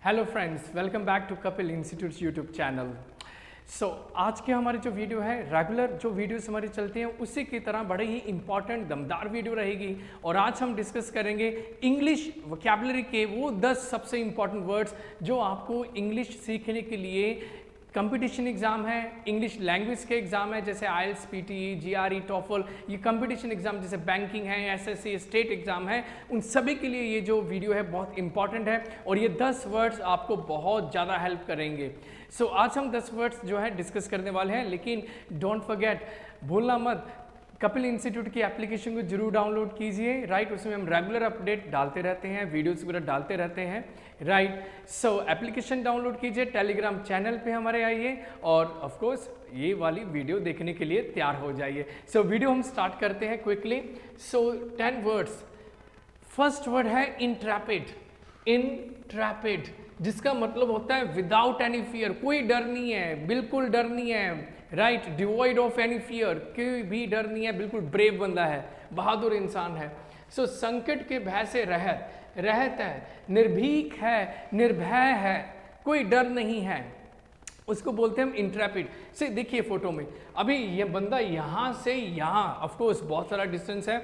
Hello friends, welcome back to Kapil Institute YouTube channel. आज के हमारे जो वीडियो है, रेगुलर जो वीडियोस हमारी चलती हैं उसी की तरह बड़े ही इंपॉर्टेंट दमदार वीडियो रहेगी। और आज हम डिस्कस करेंगे इंग्लिश वोकैबुलरी के वो 10 सबसे इंपॉर्टेंट वर्ड्स जो आपको इंग्लिश सीखने के लिए कंपटीशन एग्जाम है, इंग्लिश लैंग्वेज के एग्जाम है जैसे आईएलटीएस, पीटीई, जीआरई, टॉफल, ये कंपटीशन एग्जाम जैसे बैंकिंग है, एसएससी, स्टेट एग्जाम है, उन सभी के लिए ये जो वीडियो है बहुत इंपॉर्टेंट है और ये 10 वर्ड्स आपको बहुत ज़्यादा हेल्प करेंगे। आज हम 10 वर्ड्स जो है डिस्कस करने वाले हैं, लेकिन डोंट फॉरगेट, भूलना मत, कपिल इंस्टीट्यूट की एप्लीकेशन को जरूर डाउनलोड कीजिए। राइट, उसमें हम रेगुलर अपडेट डालते रहते हैं, वीडियोस वगैरह डालते रहते हैं। राइट, एप्लीकेशन डाउनलोड कीजिए, टेलीग्राम चैनल पे हमारे आइए और ऑफ कोर्स ये वाली वीडियो देखने के लिए तैयार हो जाइए। वीडियो हम स्टार्ट करते हैं क्विकली। 10 वर्ड्स। फर्स्ट वर्ड है इंट्रैपिड। इंट्रैपिड जिसका मतलब होता है विदाउट एनी फियर, कोई डर नहीं है, बिल्कुल डर नहीं है। Right, devoid of any fear, कोई भी डर नहीं है, बिल्कुल ब्रेव बंदा है, बहादुर इंसान है। संकट के भय से रहत है, निर्भीक है, निर्भय है, कोई डर नहीं है, उसको बोलते हैं हम इंट्रैपिड। से देखिए फोटो में, अभी ये बंदा यहाँ से यहाँ, ऑफ कोर्स बहुत सारा डिस्टेंस है,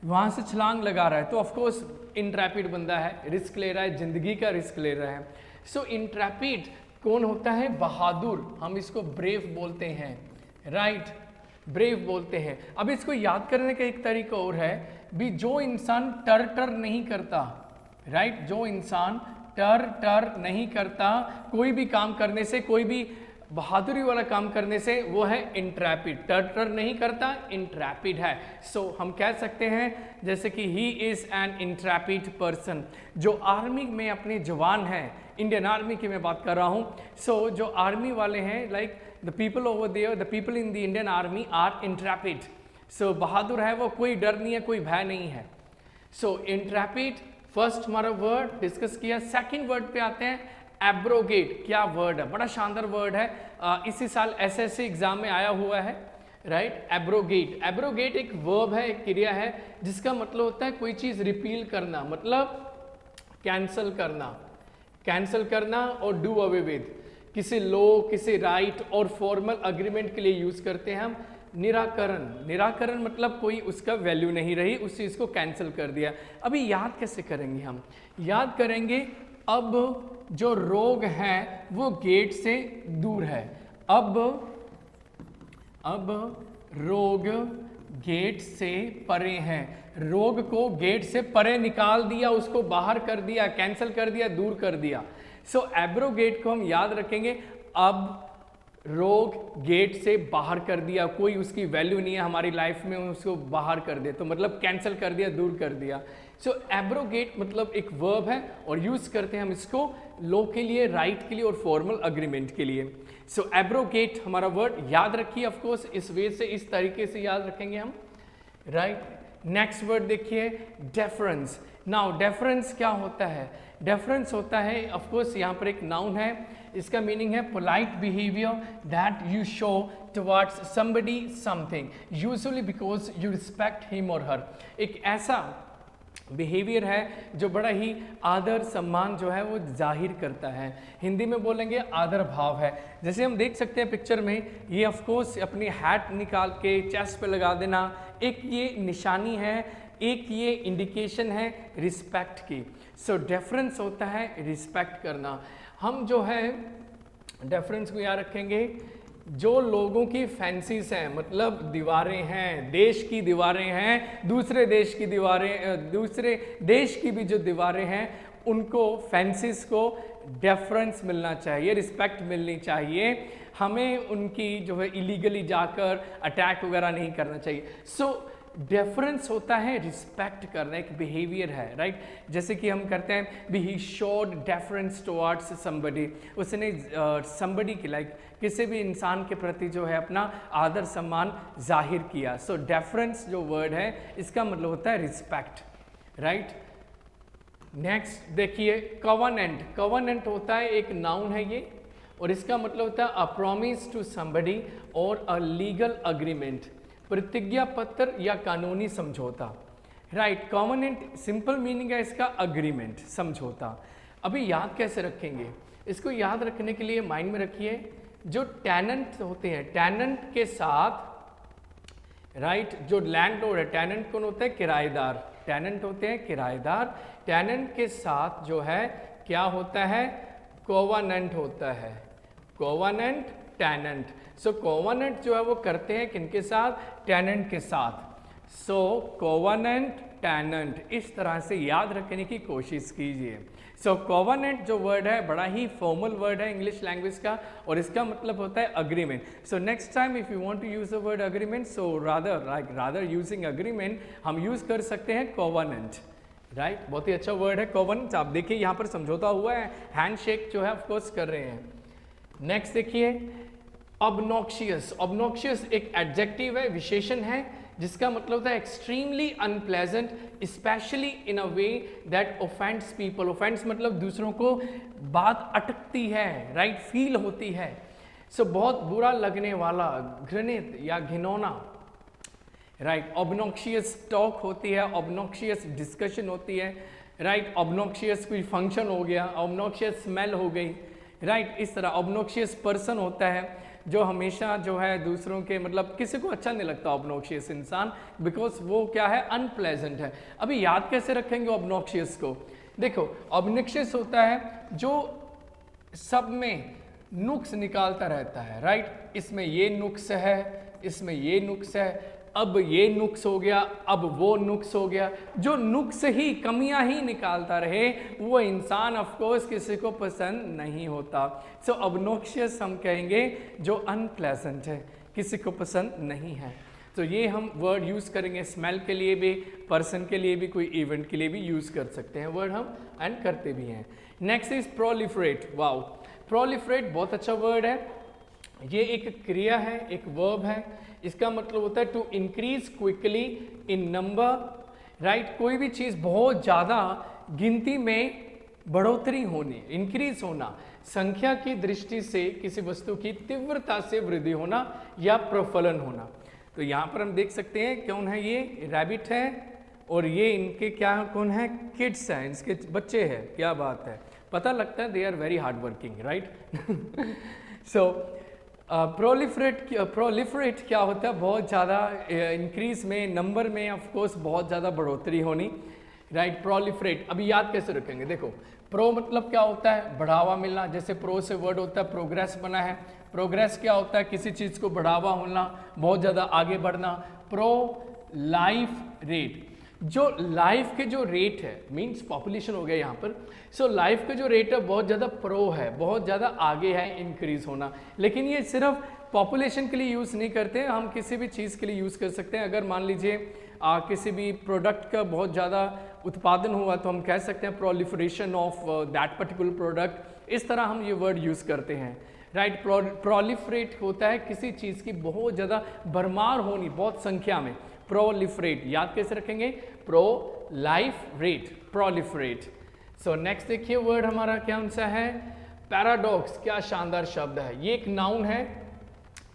वहाँ से छलांग लगा रहा है, तो ऑफ कोर्स इंट्रैपिड बंदा है, रिस्क ले रहा है, जिंदगी का रिस्क ले रहा है। इंट्रैपिड कौन होता है? बहादुर, हम इसको ब्रेव बोलते हैं। राइट, ब्रेव बोलते हैं। अब इसको याद करने का एक तरीका और है भी, जो इंसान टर नहीं करता। राइट, जो इंसान टर नहीं करता कोई भी काम करने से, कोई भी बहादुरी वाला काम करने से, वो है इंट्रैपिड। टर नहीं करता, इंट्रैपिड है। हम कह सकते हैं जैसे कि ही इज एन इंट्रैपिड पर्सन। जो आर्मी में अपने जवान हैं, इंडियन आर्मी की मैं बात कर रहा हूँ। जो आर्मी वाले हैं, like the people over there, the people in the Indian army are intrepid. बहादुर है वो, कोई डर नहीं है, कोई भय नहीं है। इंट्रैपिड फर्स्ट हमारा वर्ड डिस्कस किया। सेकंड वर्ड पे आते हैं, एब्रोगेट। क्या वर्ड है, बड़ा शानदार वर्ड है, इसी साल एसएससी एग्जाम में आया हुआ है। Right, abrogate. एब्रोगेट एक वर्ब है, एक क्रिया है जिसका मतलब होता है कोई चीज रिपील करना, मतलब कैंसल करना, कैंसल करना और डू अवे विद। किसी लॉ, किसी राइट और फॉर्मल अग्रीमेंट के लिए यूज करते हैं हम निराकरण। निराकरण मतलब कोई उसका वैल्यू नहीं रही, उस चीज को कैंसिल कर दिया। अभी याद कैसे करेंगे हम? याद करेंगे, अब जो रोग है वो गेट से दूर है। अब रोग गेट से परे है। रोग को गेट से परे निकाल दिया, उसको बाहर कर दिया, कैंसिल कर दिया, दूर कर दिया। एब्रोगेट को हम याद रखेंगे, अब रोग गेट से बाहर कर दिया, कोई उसकी वैल्यू नहीं है हमारी लाइफ में, उसको बाहर कर दे, तो मतलब कैंसिल कर दिया, दूर कर दिया। एब्रोगेट मतलब एक वर्ब है और यूज करते हैं हम इसको लॉ के लिए, राइट के लिए और फॉर्मल अग्रीमेंट के लिए। एब्रोगेट हमारा वर्ड याद रखिए, ऑफ कोर्स इस वे से, इस तरीके से याद रखेंगे हम। राइट, नेक्स्ट वर्ड देखिए, डेफरेंस। नाउ डेफरेंस क्या होता है? डेफरेंस होता है, ऑफ कोर्स यहाँ पर एक नाउन है, इसका मीनिंग है polite behaviour that you show towards somebody something, usually because you respect him और हर। एक ऐसा बिहेवियर है जो बड़ा ही आदर सम्मान जो है वो जाहिर करता है। हिंदी में बोलेंगे आदर भाव है। जैसे हम देख सकते हैं पिक्चर में, ये ऑफ कोर्स अपनी हैट निकाल के चेस्ट पे लगा देना, एक ये निशानी है, एक ये इंडिकेशन है रिस्पेक्ट की। डेफरेंस होता है रिस्पेक्ट करना। हम जो है डेफरेंस को याद रखेंगे, जो लोगों की फैंसीज हैं, मतलब दीवारें हैं, देश की दीवारें हैं, दूसरे देश की दीवारें, दूसरे देश की भी जो दीवारें हैं, उनको फैंसीज को डेफरेंस मिलना चाहिए, रिस्पेक्ट मिलनी चाहिए। हमें उनकी जो है इलीगली जाकर अटैक वगैरह नहीं करना चाहिए। डेफरेंस होता है रिस्पेक्ट करना, एक बिहेवियर है। राइट, जैसे कि हम करते हैं भी he showed deference towards somebody, उसने समबडी की, लाइक किसी भी इंसान के प्रति जो है अपना आदर सम्मान जाहिर किया। डेफरेंस जो वर्ड है इसका मतलब होता है रिस्पेक्ट। राइट, नेक्स्ट देखिए, कवनेंट। कवनेंट होता है एक नाउन है ये, और इसका मतलब होता है अ प्रॉमिस टू समबडी और अ लीगल अग्रीमेंट, प्रतिज्ञा पत्र या कानूनी समझौता। राइट, कॉमनेंट सिंपल मीनिंग है इसका अग्रीमेंट, समझौता। अभी याद कैसे रखेंगे? इसको याद रखने के लिए माइंड में रखिए, जो टेनेंट होते हैं, टेनेंट के साथ राइट जो लैंडलॉर्ड है, टेनेंट कौन होता है? किराएदार। टेनेंट होते हैं किराएदार। टेनेंट के साथ जो है क्या होता है? कोवेनेंट होता है। Covenant, tenant. सो कोवेनेंट जो है वो करते हैं किनके साथ? टेनेंट के साथ। सो कोवेनेंट, टेनेंट, इस तरह से याद रखने की कोशिश कीजिए। सो कोवेनेंट जो वर्ड है बड़ा ही फॉर्मल वर्ड है इंग्लिश लैंग्वेज का, और इसका मतलब होता है agreement. So next time if you want to use the word agreement, so rather using agreement हम यूज कर सकते हैं कोवेनेंट। राइट, बहुत ही अच्छा वर्ड है कोवेनेंट। आप देखिए यहाँ पर समझौता हुआ है, हैंडशेक जो है ऑफकोर्स कर रहे हैं। नेक्स्ट देखिए ऑब्नॉक्शियस। ऑब्नॉक्शियस एक एडजेक्टिव है, विशेषण है, जिसका मतलब होता है extremely unpleasant, specially in a way that offends people. Offends मतलब दूसरों को बात अटकती है, राइट, फील होती है। सो बहुत बुरा लगने वाला, घृणित या घिनौना, राइट। ऑब्नॉक्शियस टॉक होती है, ऑब्नॉक्शियस डिस्कशन होती है, राइट। ऑब्नॉक्शियस कोई फंक्शन हो गया, ऑब्नॉक्शियस स्मेल हो गई, राइट। इस तरह ऑब्नॉक्शियस पर्सन होता है जो हमेशा जो है दूसरों के मतलब किसी को अच्छा नहीं लगता ऑब्नॉक्शियस इंसान, बिकॉज वो क्या है? अनप्लेजेंट है। अभी याद कैसे रखेंगे ऑब्नॉक्शियस को? देखो ऑब्नॉक्शियस होता है जो सब में नुक्स निकालता रहता है, राइट। इसमें ये नुक्स है, इसमें ये नुक्स है, अब ये नुक्स हो गया, अब वो नुक्स हो गया। जो नुक्स ही, कमियां ही निकालता रहे, वो इंसान ऑफ कोर्स किसी को पसंद नहीं होता। सो ऑब्नॉक्शियस हम कहेंगे जो अनप्लेजेंट है, किसी को पसंद नहीं है। तो ये हम वर्ड यूज करेंगे स्मेल के लिए भी, पर्सन के लिए भी, कोई इवेंट के लिए भी यूज कर सकते हैं वर्ड हम, एंड करते भी हैं। Next is proliferate. Wow, proliferate बहुत अच्छा वर्ड है। ये एक क्रिया है, एक वर्ब है। इसका मतलब होता है to increase quickly in number, right. कोई भी चीज़ बहुत ज़्यादा गिनती में बढ़ोतरी होनी, इंक्रीज होना, संख्या की दृष्टि से किसी वस्तु की तीव्रता से वृद्धि होना या प्रफलन होना। तो यहाँ पर हम देख सकते हैं कौन है ये? रैबिट है, और ये इनके क्या कौन है? किड्स हैं, इसके बच्चे हैं। क्या बात है, पता लगता है they are very hard working, right. So proliferate क्या होता है? बहुत ज़्यादा इंक्रीज में, नंबर में ऑफ कोर्स बहुत ज़्यादा बढ़ोतरी होनी, राइट। प्रोलिफरेट अभी याद कैसे रखेंगे? देखो प्रो मतलब क्या होता है? बढ़ावा मिलना। जैसे प्रो से वर्ड होता है प्रोग्रेस बना है। प्रोग्रेस क्या होता है? किसी चीज़ को बढ़ावा होना, बहुत ज़्यादा आगे बढ़ना। प्रो लाइफ रेट, जो लाइफ के जो रेट है, मींस पॉपुलेशन हो गया यहाँ पर। सो लाइफ के जो रेट है बहुत ज़्यादा प्रो है, बहुत ज़्यादा आगे है इंक्रीज होना। लेकिन ये सिर्फ पॉपुलेशन के लिए यूज़ नहीं करते, हम किसी भी चीज़ के लिए यूज़ कर सकते हैं। अगर मान लीजिए किसी भी प्रोडक्ट का बहुत ज़्यादा उत्पादन हुआ तो हम कह सकते हैं proliferation of that particular product. इस तरह हम ये वर्ड यूज़ करते हैं, राइट। प्रोलिफरेट होता है किसी चीज़ की बहुत ज़्यादा भरमार होनी, बहुत संख्या में। प्रोलिफरेट याद कैसे रखेंगे? Pro life rate, proliferate. So next देखिए वर्ड हमारा क्या सा है? पैराडॉक्स। क्या शानदार शब्द है! ये एक नाउन है,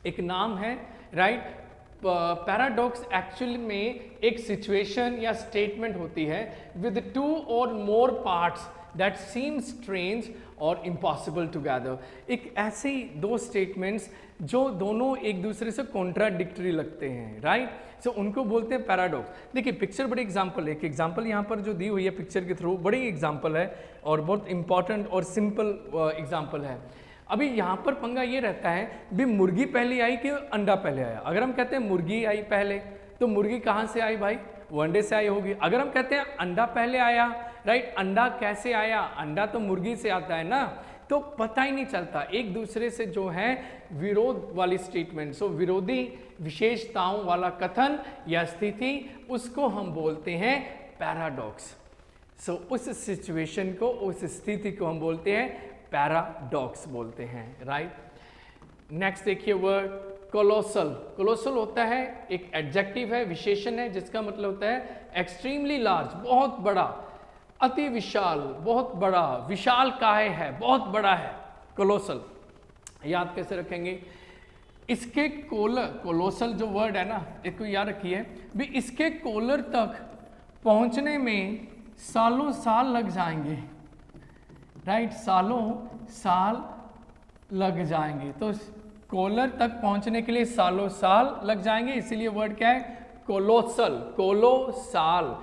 एक नाम है, राइट। पैराडॉक्स एक्चुअली में एक सिचुएशन या स्टेटमेंट होती है विद टू और मोर पार्ट्स दैट सीम स्ट्रेंज और इम्पॉसिबल टुगेदर। एक ऐसी दो स्टेटमेंट्स जो दोनों एक दूसरे से कॉन्ट्राडिक्टरी लगते हैं, राइट। सो उनको बोलते हैं पैराडॉक्स। देखिए पिक्चर बड़ी एग्जांपल है, एक एग्जांपल यहाँ पर जो दी हुई है पिक्चर के थ्रू, बड़ी एग्जांपल है और बहुत इंपॉर्टेंट और सिंपल एग्जांपल है। अभी यहाँ पर पंगा ये रहता है भी मुर्गी पहले आई कि अंडा पहले आया। अगर हम कहते हैं मुर्गी आई पहले, तो मुर्गी कहाँ से आई भाई? वो अंडे से आई होगी। अगर हम कहते हैं अंडा पहले आया, राइट, अंडा कैसे आया? अंडा तो मुर्गी से आता है ना। तो पता ही नहीं चलता, एक दूसरे से जो है विरोध वाली स्टेटमेंट, सो विरोधी विशेषताओं वाला कथन या स्थिति, उसको हम बोलते हैं पैराडॉक्स। सो उस सिचुएशन को, उस स्थिति को हम बोलते हैं पैराडॉक्स बोलते हैं, राइट। नेक्स्ट देखिए वर्ड कोलोसल। कोलोसल होता है एक एडजेक्टिव है, विशेषण है, जिसका मतलब होता है एक्सट्रीमली लार्ज, बहुत बड़ा, अति विशाल, बहुत बड़ा, विशाल काय है, बहुत बड़ा है कोलोसल। याद कैसे रखेंगे? इसके कोलर, कोलोसल जो वर्ड है ना, इसको याद रखिए भी, इसके कोलर तक पहुंचने में सालों साल लग जाएंगे। राइट, सालों साल लग जाएंगे। तो कोलर तक पहुंचने के लिए सालों साल लग जाएंगे, इसीलिए वर्ड क्या है, कोलोसल, कोलोसाल,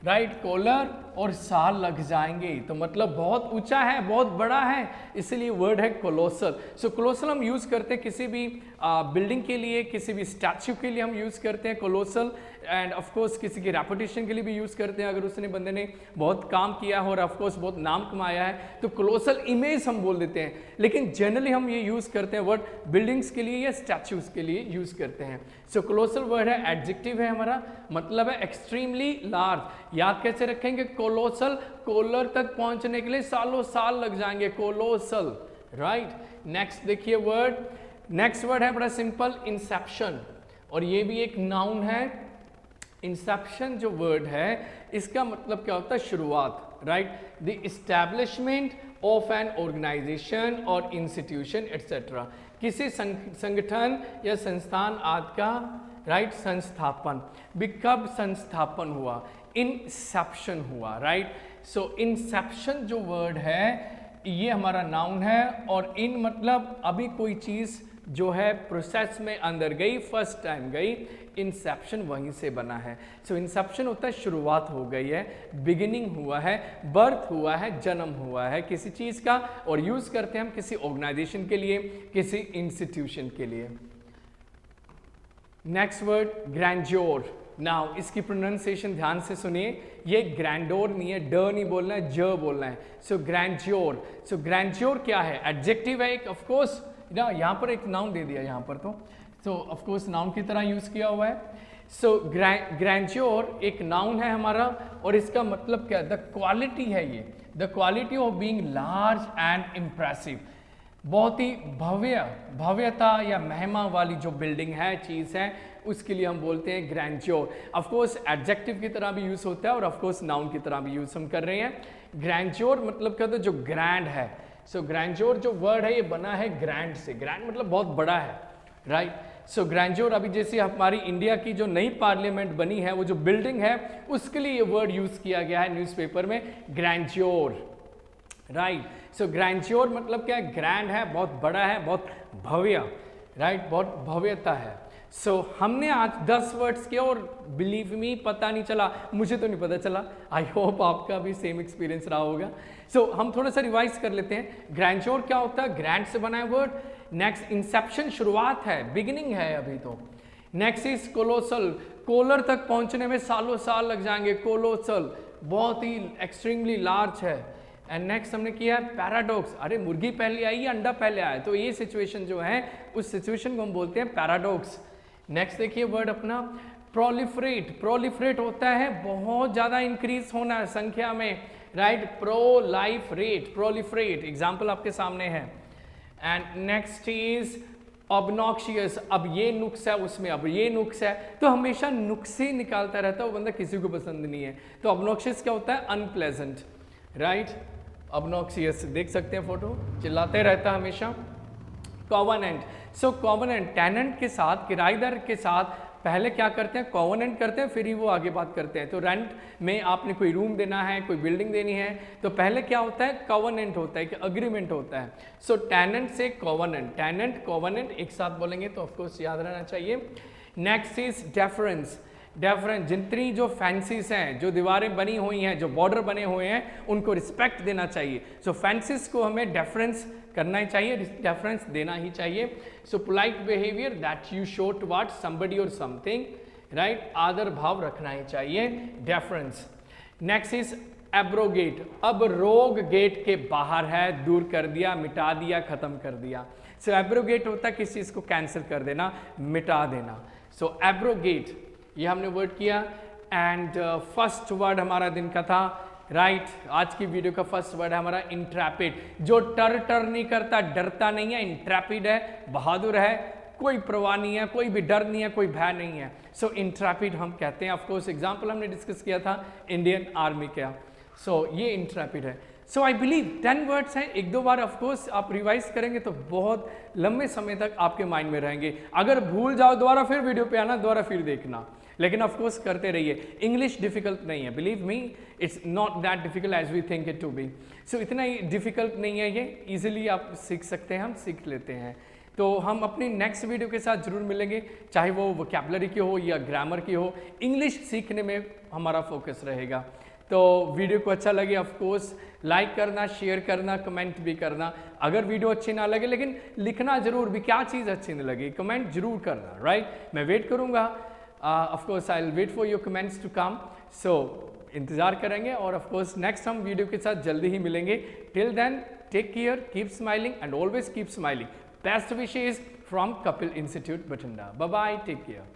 राइट, कोलर और साल लग जाएंगे, तो मतलब बहुत ऊंचा है, बहुत बड़ा है, इसीलिए वर्ड है कोलोसल। सो कोलोसल हम यूज करते हैं किसी भी बिल्डिंग के लिए, किसी भी स्टैच्यू के लिए हम यूज करते हैं कोलोसल, एंड ऑफ कोर्स किसी की रेपुटेशन के लिए भी यूज करते हैं, अगर उसने बंदे ने बहुत काम किया हो और ऑफ कोर्स बहुत नाम कमाया है तो कोलोसल इमेज हम बोल देते हैं, लेकिन जनरली हम ये यूज करते हैं वर्ड बिल्डिंग्स के लिए या स्टैच्यूज के लिए यूज करते हैं। सो कोलोसल वर्ड है, एडजेक्टिव है हमारा, मतलब है एक्सट्रीमली लार्ज। याद कैसे रखेंगे, कोलोसल, कोलर तक पहुंचने के लिए सालों साल लग जाएंगे, कोलोसल, राइट। नेक्स्ट देखिए वर्ड, नेक्स्ट वर्ड है बड़ा सिंपल, इंसेप्शन, और ये भी एक नाउन है। इंसेप्शन जो वर्ड है इसका मतलब क्या होता है, शुरुआत, right, the establishment of an organisation और इंस्टीट्यूशन एटसेट्रा, किसी संगठन या संस्थान आदि का, राइट, संस्थापन। कब संस्थापन हुआ, इंसेप्शन हुआ, राइट। सो इंसेप्शन जो वर्ड है ये हमारा नाउन है, और इन मतलब अभी कोई चीज जो है प्रोसेस में अंदर गई, फर्स्ट टाइम गई, इंसेप्शन वहीं से बना है। सो इंसेप्शन होता है शुरुआत हो गई है, बिगिनिंग हुआ है, बर्थ हुआ है, जन्म हुआ है किसी चीज का, और यूज करते हैं हम किसी ऑर्गेनाइजेशन के लिए, किसी इंस्टीट्यूशन के लिए। Next word, grandeur. नाउ इसकी प्रोनाउंसिएशन ध्यान से सुनिए, ये ग्रैंडोर नहीं है, ड नहीं बोलना है, ज बोलना है। सो ग्रैंड्योर, सो ग्रैंड्योर क्या है, एडजेक्टिव है एक, ऑफ कोर्स ना, यहाँ पर एक नाउन दे दिया यहाँ पर, तो ऑफ कोर्स नाउन की तरह यूज किया हुआ है। सो ग्रैंड्योर एक नाउन है हमारा, और इसका मतलब क्या है, द क्वालिटी है ये, the quality of being large and impressive, बहुत ही भव्यता या महिमा वाली जो बिल्डिंग है, चीज है, उसके लिए हम बोलते हैं ग्रैंड्योर। ऑफ कोर्स एडजेक्टिव की तरह भी यूज होता है, और ऑफ कोर्स नाउन की तरह भी यूज हम कर रहे हैं। ग्रैंड्योर मतलब क्या होता है, जो ग्रैंड है। सो ग्रैंड्योर जो वर्ड है ये बना है ग्रैंड से, ग्रैंड मतलब बहुत बड़ा है, राइट। सो ग्रैंड्योर, अभी जैसे हमारी इंडिया की जो नई पार्लियामेंट बनी है, वो जो बिल्डिंग है, उसके लिए ये वर्ड यूज किया गया है न्यूज़पेपर में, ग्रैंड्योर, राइट। सो ग्रैंड्योर मतलब क्या है, ग्रैंड है, बहुत बड़ा है, बहुत भव्य, राइट, बहुत भव्यता है। सो हमने आज 10 वर्ड्स किया, और बिलीव मी पता नहीं चला, मुझे तो नहीं पता चला, आई होप आपका भी सेम एक्सपीरियंस रहा होगा। सो हम थोड़ा सा रिवाइज कर लेते हैं। ग्रैंड्योर क्या होता है, ग्रैंड से बना है वर्ड। नेक्स्ट इंसेप्शन, शुरुआत है, बिगिनिंग है अभी तो। नेक्स्ट इज कोलोसल, कोलर तक पहुंचने में सालों साल लग जाएंगे, कोलोसल, बहुत ही एक्सट्रीमली लार्ज है। एंड नेक्स्ट हमने किया है पैराडॉक्स, अरे मुर्गी पहले आई या अंडा पहले आया, तो ये सिचुएशन जो है उस सिचुएशन को हम बोलते हैं पैराडॉक्स। नेक्स्ट देखिए वर्ड अपना प्रोलिफरेट, प्रोलिफरेट होता है बहुत ज्यादा इंक्रीज होना संख्या में, राइट, प्रोलाइफरेट, प्रोलिफरेट, एग्जाम्पल आपके सामने है। एंड नेक्स्ट इज ऑब्नॉक्शियस, अब ये नुक्स है उसमें, अब ये नुक्स है, तो हमेशा नुक्स ही निकालता रहता है, वो बंदा किसी को पसंद नहीं है। तो ऑब्नॉक्शियस क्या होता है, अनप्लेजेंट, राइट, ऑब्नॉक्शियस देख सकते हैं फोटो, चिल्लाते रहता है हमेशा। कॉवनेंट, सो कॉवनेंट, टेनेंट के साथ, किराएदार के साथ पहले क्या करते हैं, कॉवनेंट करते हैं, फिर ही वो आगे बात करते हैं। तो रेंट में आपने कोई रूम देना है, कोई बिल्डिंग देनी है, तो पहले क्या होता है, कॉवनेंट होता है, कि अग्रीमेंट होता है। सो टेनेंट से कॉवनेंट, टेनेंट कॉवनेंट एक साथ बोलेंगे तो ऑफकोर्स याद रहना चाहिए। नेक्स्ट इज डेफरेंस, डेफरेंस, जितनी जो फैंसीज हैं, जो दीवारें बनी हुई हैं, जो बॉर्डर बने हुए हैं, उनको रिस्पेक्ट देना चाहिए। सो फैंसीज को हमें डेफरेंस करना ही चाहिए, डेफरेंस देना ही चाहिए। सो polite behaviour that you show towards somebody और समथिंग, राइट, आदर भाव रखना ही चाहिए, डेफरेंस। नेक्स्ट इज एब्रोगेट, अब रोग गेट के बाहर है, दूर कर दिया, मिटा दिया, खत्म कर दिया। सो एब्रोगेट होता है किसी चीज को कैंसिल कर देना, मिटा देना। सो एब्रोगेट ये हमने वर्ड किया। एंड फर्स्ट वर्ड हमारा दिन का था, राइट, आज की वीडियो का फर्स्ट वर्ड है हमारा इंट्रैपिड, जो टर नहीं करता, डरता नहीं है, इंट्रैपिड है, बहादुर है, कोई परवाह नहीं है, कोई भी डर नहीं है, कोई भय नहीं है। सो इंट्रैपिड हम कहते हैं। ऑफ कोर्स एग्जांपल हमने डिस्कस किया था इंडियन आर्मी का। सो ये इंट्रैपिड है। सो आई बिलीव 10 वर्ड्स हैं, एक दो बार ऑफ कोर्स आप रिवाइज करेंगे तो बहुत लंबे समय तक आपके माइंड में रहेंगे। अगर भूल जाओ दोबारा फिर वीडियो पे आना, दोबारा फिर देखना, लेकिन ऑफ कोर्स करते रहिए। इंग्लिश डिफिकल्ट नहीं है, believe me, it's not that difficult as we think it to be. So इतना ही डिफ़िकल्ट नहीं है, ये ईजिली आप सीख सकते हैं, हम सीख लेते हैं। तो हम अपनी नेक्स्ट वीडियो के साथ ज़रूर मिलेंगे, चाहे वो वोकैबुलरी की हो या ग्रामर की हो, इंग्लिश सीखने में हमारा फोकस रहेगा। तो वीडियो को अच्छा लगे ऑफ कोर्स लाइक करना, शेयर करना, कमेंट भी करना। अगर वीडियो अच्छी ना लगे लेकिन लिखना जरूर भी क्या चीज़ अच्छी नहीं लगी, कमेंट जरूर करना, राइट। मैं वेट करूँगा, of course I will wait for your comments to come. So इंतज़ार करेंगे और ऑफ कोर्स नेक्स्ट हम वीडियो के साथ जल्दी ही मिलेंगे। Till then take care, keep smiling and always keep smiling. Best wishes from Kapil Institute, Bathinda. Bye bye. Take care.